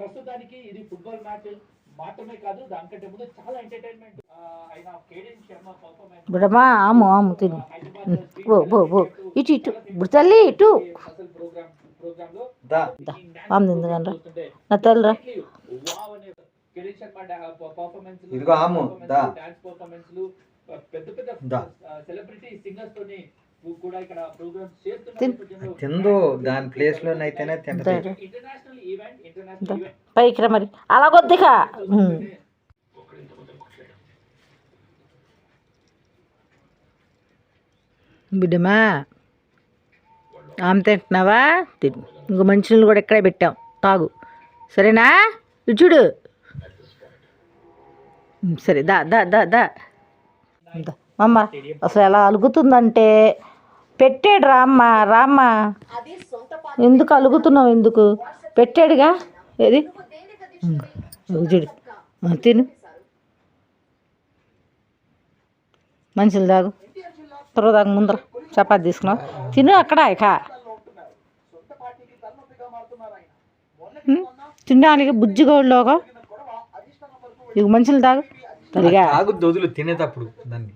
ప్రస్తుతానికి ఇది football match మాత్రమే కాదు, దానికంటే ముందు చాలా ఎంటర్టైన్మెంట్ అయిన కేడెన్ శర్మ పర్ఫార్మెన్స్. బిడమా ఆము ఆము తిను. ఓ ఓ ఓ ఇటు ఇటు ఇప్పుడు తల్లి ఇటు అసలు ప్రోగ్రామ్ లో ఆమె తిందుకనరా నా తల్లిరా. కేడెన్ శర్మ పర్ఫార్మెన్స్ ఇదిగో ఆము దా డాన్స్ పర్ఫార్మెన్స్ పెద్ద పెద్ద సెలబ్రిటీ సింగర్స్ తోని కూడా ఇక్కడ ప్రోగ్రామ్స్ చేస్తున్నారు. తిందు దాని ప్లేస్ లోనైతేనే తింటది. ఇంటర్నేషనల్ ఈవెంట్ పైకి రా మరి అలా కొద్దిగా బిడ్డమా ఆమె తింటున్నావా తిను. ఇంకో మంచినీళ్ళు కూడా ఇక్కడే పెట్టాం తాగు సరేనా. ఇటు చూడు సరే దా దా దా దా అమ్మ అసలు ఎలా అలుగుతుందంటే పెట్టాడు రామ్మ రామ్మ ఎందుకు అలుగుతున్నావు ఎందుకు పెట్టాడుగా ఏది చూడు తిను మంచిలు తాగు త్వరగా తాగు ముందర చపాతి తీసుకున్నావు తిను అక్కడ ఇక తినడానికి బుజ్జిగోళ్ళగా ఇక మంచిలు తాగు సరిగా తాగు దొదులు తినేటప్పుడు దాన్ని